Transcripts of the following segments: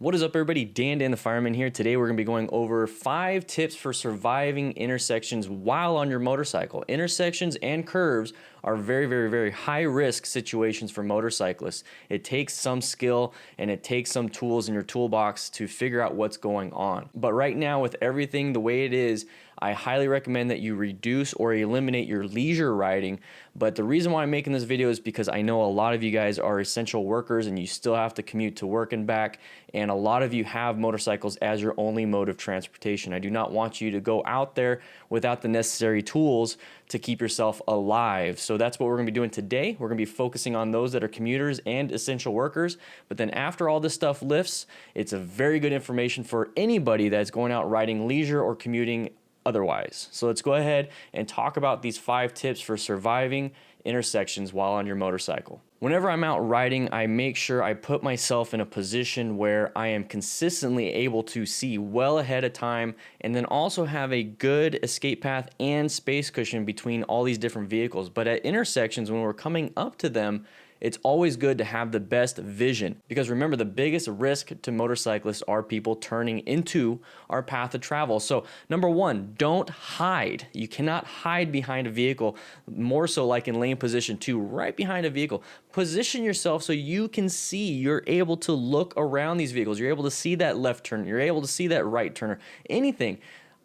What is up, everybody? Dan the Fireman here. Today we're going to be going over 5 tips for surviving intersections while on your motorcycle. Intersections and curves are very high risk situations for motorcyclists. It takes some skill and it takes some tools in your toolbox to figure out what's going on. But right now, with everything the way it is, I highly recommend that you reduce or eliminate your leisure riding. But the reason why I'm making this video is because I know a lot of you guys are essential workers and you still have to commute to work and back. And a lot of you have motorcycles as your only mode of transportation. I do not want you to go out there without the necessary tools to keep yourself alive. So that's what we're gonna be doing today. We're gonna be focusing on those that are commuters and essential workers. But then after all this stuff lifts, it's a very good information for anybody that's going out riding leisure or commuting otherwise. So let's go ahead and talk about these 5 tips for surviving intersections while on your motorcycle. Whenever I'm out riding, I make sure I put myself in a position where I am consistently able to see well ahead of time and then also have a good escape path and space cushion between all these different vehicles. But at intersections, when we're coming up to them, it's always good to have the best vision, because remember, the biggest risk to motorcyclists are people turning into our path of travel. So number 1, don't hide. You cannot hide behind a vehicle, more so like in lane position 2, right behind a vehicle. Position yourself so you can see, you're able to look around these vehicles. You're able to see that left turn. You're able to see that right turner, anything.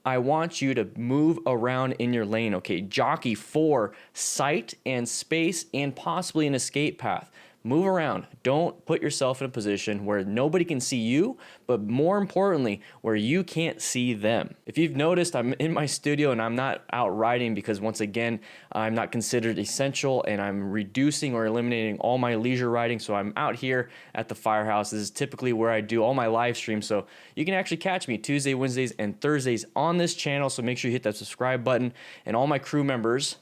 I want you to move around in your lane, okay? Jockey for sight and space and possibly an escape path. Move around. Don't put yourself in a position where nobody can see you, but more importantly, where you can't see them. If you've noticed, I'm in my studio and I'm not out riding because, once again, I'm not considered essential and I'm reducing or eliminating all my leisure riding. So I'm out here at the firehouse. This is typically where I do all my live streams. So you can actually catch me Tuesday, Wednesdays, and Thursdays on this channel. So make sure you hit that subscribe button, and all my crew members,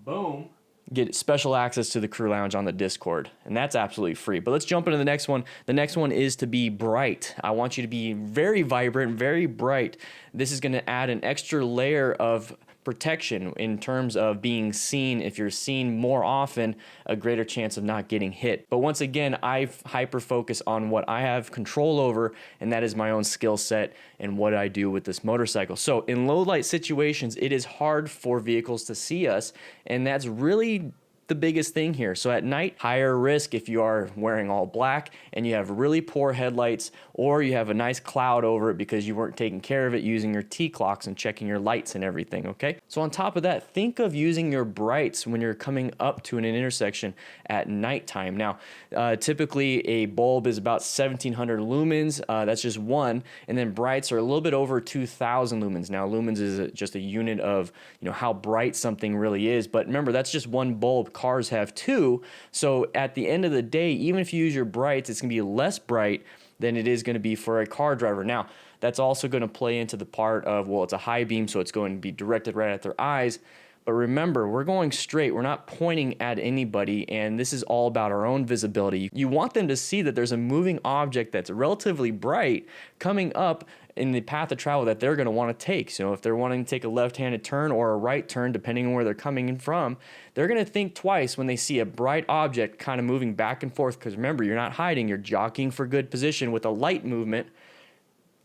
boom, get special access to the crew lounge on the Discord, and that's absolutely free. But let's jump into the next one. The next one is to be bright. I want you to be very vibrant, very bright. This is going to add an extra layer of protection in terms of being seen. If you're seen more often, a greater chance of not getting hit. But once again, I hyper focus on what I have control over, and that is my own skill set and what I do with this motorcycle. So in low light situations, it is hard for vehicles to see us, and that's really the biggest thing here. So at night, higher risk if you are wearing all black and you have really poor headlights, or you have a nice cloud over it because you weren't taking care of it using your T-clocks and checking your lights and everything, okay? So on top of that, think of using your brights when you're coming up to an intersection at nighttime. Now, typically a bulb is about 1700 lumens. That's just one. And then brights are a little bit over 2000 lumens. Now, lumens is just a unit of, how bright something really is. But remember, that's just one bulb. Cars have 2. So at the end of the day, even if you use your brights, it's going to be less bright than it is going to be for a car driver. Now, that's also going to play into the part of, well, it's a high beam, so it's going to be directed right at their eyes. But remember, we're going straight. We're not pointing at anybody, and this is all about our own visibility. You want them to see that there's a moving object that's relatively bright coming up in the path of travel that they're going to want to take. So if they're wanting to take a left-handed turn or a right turn, depending on where they're coming in from, they're going to think twice when they see a bright object kind of moving back and forth, because remember, you're not hiding, you're jockeying for good position with a light movement.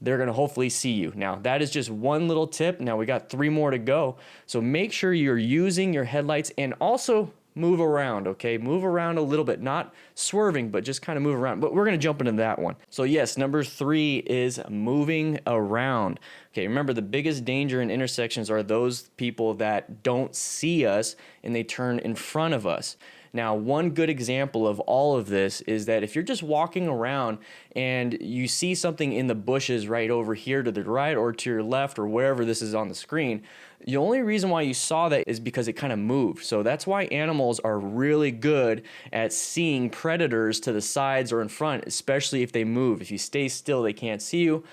They're going to hopefully see you. Now, that is just one little tip. Now, we got 3 more to go. So make sure you're using your headlights, and also move around, okay? Move around a little bit, not swerving, but just kind of move around. But we're going to jump into that one. So yes, number 3 is moving around. Okay, remember, the biggest danger in intersections are those people that don't see us and they turn in front of us. Now, one good example of all of this is that if you're just walking around and you see something in the bushes right over here to the right or to your left or wherever this is on the screen, the only reason why you saw that is because it kind of moved. So that's why animals are really good at seeing predators to the sides or in front, especially if they move. If you stay still, they can't see you.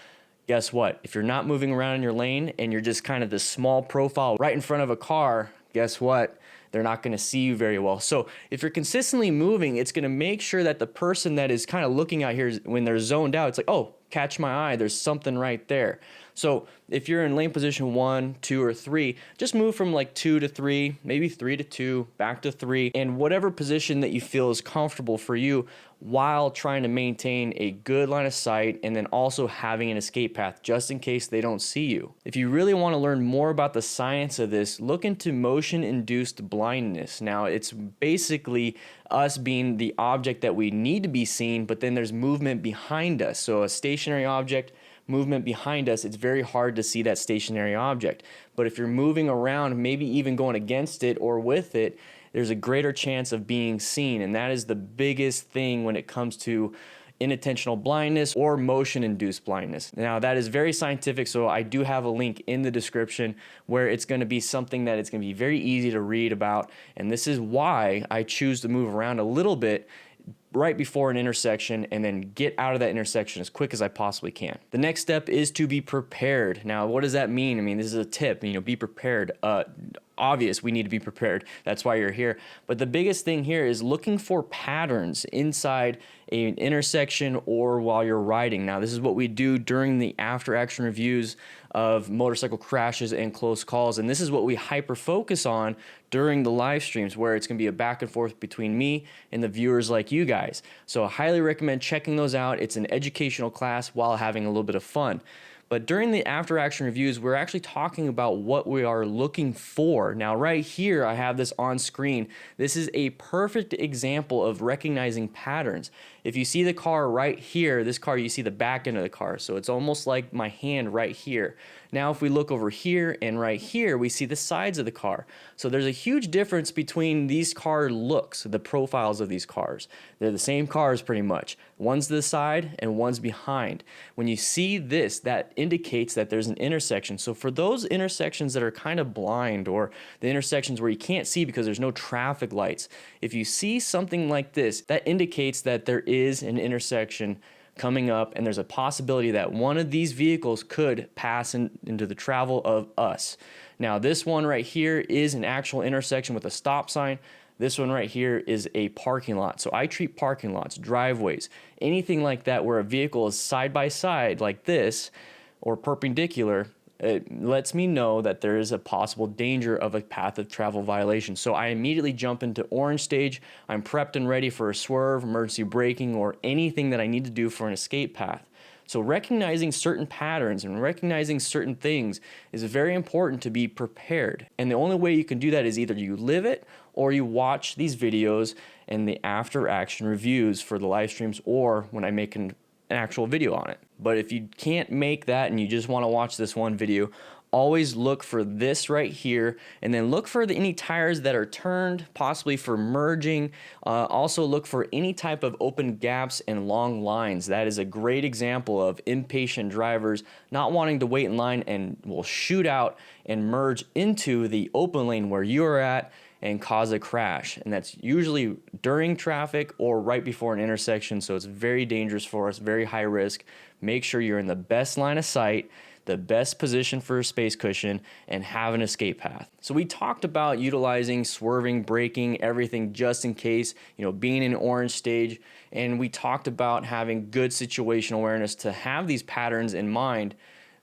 Guess what? If you're not moving around in your lane and you're just kind of this small profile right in front of a car, guess what? They're not going to see you very well. So if you're consistently moving, it's going to make sure that the person that is kind of looking out here, when they're zoned out, it's like, oh, catch my eye. There's something right there. So if you're in lane position 1, 2, or 3, just move from like 2 to 3, maybe 3 to 2, back to 3, and whatever position that you feel is comfortable for you while trying to maintain a good line of sight and then also having an escape path just in case they don't see you. If you really want to learn more about the science of this, look into motion-induced blindness. Now, it's basically us being the object that we need to be seen, but then there's movement behind us. So a stationary object, movement behind us, it's very hard to see that stationary object. But if you're moving around, maybe even going against it or with it, there's a greater chance of being seen. And that is the biggest thing when it comes to inattentional blindness or motion-induced blindness. Now, that is very scientific, so I do have a link in the description where it's going to be something that it's going to be very easy to read about. And this is why I choose to move around a little bit right before an intersection and then get out of that intersection as quick as I possibly can. The next step is to be prepared. Now, what does that mean? I mean, this is a tip, be prepared. Obvious, we need to be prepared. That's why you're here. But the biggest thing here is looking for patterns inside an intersection or while you're riding. Now, this is what we do during the after action reviews of motorcycle crashes and close calls. And this is what we hyper focus on during the live streams, where it's going to be a back and forth between me and the viewers like you guys. So I highly recommend checking those out. It's an educational class while having a little bit of fun. But during the after action reviews, we're actually talking about what we are looking for. Now, right here, I have this on screen. This is a perfect example of recognizing patterns. If you see the car right here, this car, you see the back end of the car. So it's almost like my hand right here. Now, if we look over here and right here, we see the sides of the car. So there's a huge difference between these car looks, the profiles of these cars. They're the same cars pretty much. One's to the side and one's behind. When you see this, that indicates that there's an intersection. So for those intersections that are kind of blind, or the intersections where you can't see because there's no traffic lights, if you see something like this, that indicates that there is an intersection coming up, and there's a possibility that one of these vehicles could pass into the travel of us. Now, this one right here is an actual intersection with a stop sign. This one right here is a parking lot. So I treat parking lots, driveways, anything like that where a vehicle is side by side like this or perpendicular. It lets me know that there is a possible danger of a path of travel violation. So I immediately jump into orange stage. I'm prepped and ready for a swerve, emergency braking, or anything that I need to do for an escape path. So recognizing certain patterns and recognizing certain things is very important to be prepared. And the only way you can do that is either you live it or you watch these videos and the after action reviews for the live streams, or when I make an actual video on it. But if you can't make that and you just want to watch this one video, always look for this right here, and then look for any tires that are turned, possibly for merging. Also look for any type of open gaps and long lines. That is a great example of impatient drivers not wanting to wait in line and will shoot out and merge into the open lane where you're at and cause a crash. And that's usually during traffic or right before an intersection. So it's very dangerous for us, very high risk. Make sure you're in the best line of sight, the best position for a space cushion, and have an escape path. So we talked about utilizing swerving, braking, everything just in case, being in orange stage. And we talked about having good situational awareness to have these patterns in mind.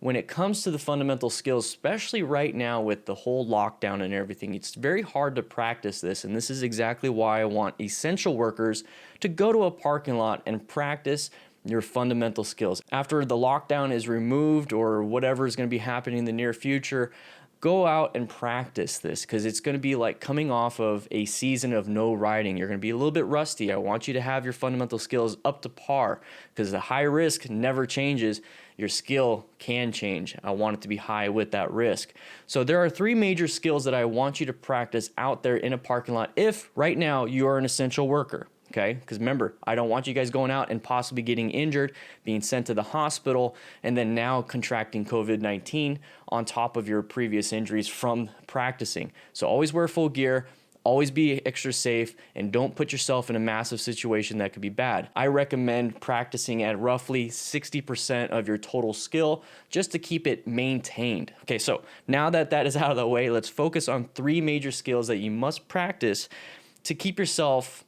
When it comes to the fundamental skills, especially right now with the whole lockdown and everything, it's very hard to practice this. And this is exactly why I want essential workers to go to a parking lot and practice your fundamental skills. After the lockdown is removed or whatever is going to be happening in the near future, go out and practice this, because it's going to be like coming off of a season of no riding. You're going to be a little bit rusty. I want you to have your fundamental skills up to par, because the high risk never changes. Your skill can change. I want it to be high with that risk. So there are 3 major skills that I want you to practice out there in a parking lot if right now you are an essential worker. Okay, because remember, I don't want you guys going out and possibly getting injured, being sent to the hospital, and then now contracting COVID-19 on top of your previous injuries from practicing. So always wear full gear, always be extra safe, and don't put yourself in a massive situation that could be bad. I recommend practicing at roughly 60% of your total skill just to keep it maintained. Okay, so now that that is out of the way, let's focus on 3 major skills that you must practice to keep yourself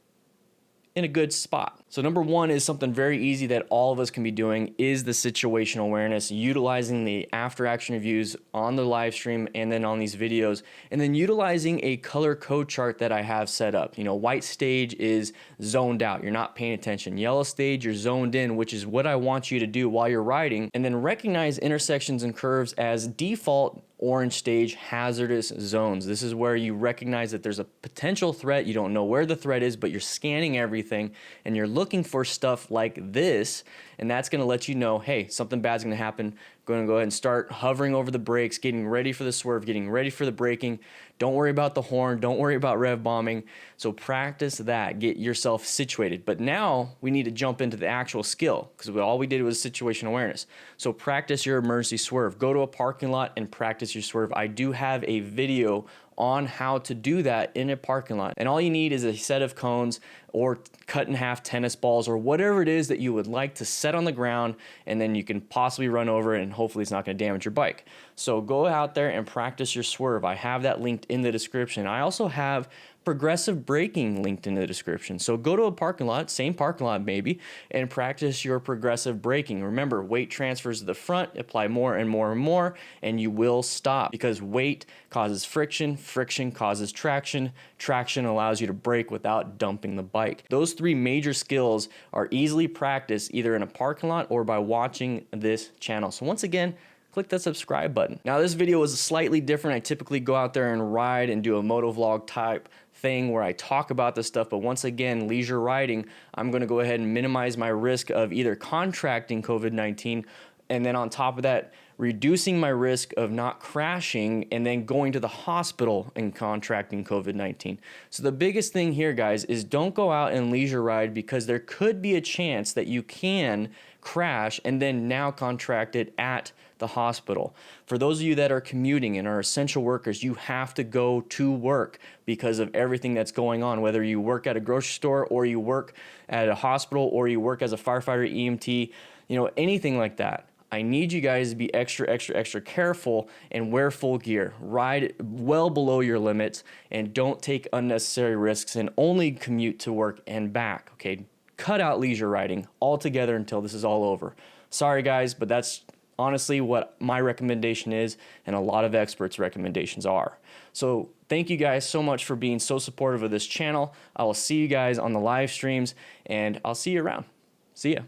in a good spot. So number one is something very easy that all of us can be doing is the situational awareness, utilizing the after action reviews on the live stream and then on these videos, and then utilizing a color code chart that I have set up. You know, white stage is zoned out, you're not paying attention. Yellow stage, you're zoned in, which is what I want you to do while you're riding. And then recognize intersections and curves as default orange stage hazardous zones. This is where you recognize that there's a potential threat. You don't know where the threat is, but you're scanning everything and you're looking for stuff like this. And that's going to let you know, hey, something bad's going to happen. Going to go ahead and start hovering over the brakes, getting ready for the swerve, getting ready for the braking. Don't worry about the horn. Don't worry about rev bombing. So practice that. Get yourself situated. But now we need to jump into the actual skill because all we did was situation awareness. So practice your emergency swerve. Go to a parking lot and practice your swerve. I do have a video on how to do that in a parking lot. And all you need is a set of cones or cut in half tennis balls or whatever it is that you would like to set on the ground, and then you can possibly run over it and hopefully it's not going to damage your bike. So go out there and practice your swerve. I have that linked in the description. I also have progressive braking linked in the description. So go to a parking lot, same parking lot maybe, and practice your progressive braking. Remember, weight transfers to the front, apply more and more and more, and you will stop because weight causes friction, friction causes traction, traction allows you to brake without dumping the bike. Those three major skills are easily practiced either in a parking lot or by watching this channel. So once again, click that subscribe button. Now this video is slightly different. I typically go out there and ride and do a moto vlog type thing where I talk about this stuff, but once again, leisure riding, I'm gonna go ahead and minimize my risk of either contracting COVID-19 and then on top of that, reducing my risk of not crashing and then going to the hospital and contracting COVID-19. So the biggest thing here, guys, is don't go out and leisure ride because there could be a chance that you can crash and then now contract it at the hospital. For those of you that are commuting and are essential workers, you have to go to work because of everything that's going on, whether you work at a grocery store or you work at a hospital or you work as a firefighter, EMT, you know, anything like that. I need you guys to be extra careful and wear full gear. Ride well below your limits and don't take unnecessary risks and only commute to work and back, okay? Cut out leisure riding altogether until this is all over. Sorry guys, but that's honestly what my recommendation is and a lot of experts' recommendations are. So thank you guys so much for being so supportive of this channel. I will see you guys on the live streams and I'll see you around. See ya.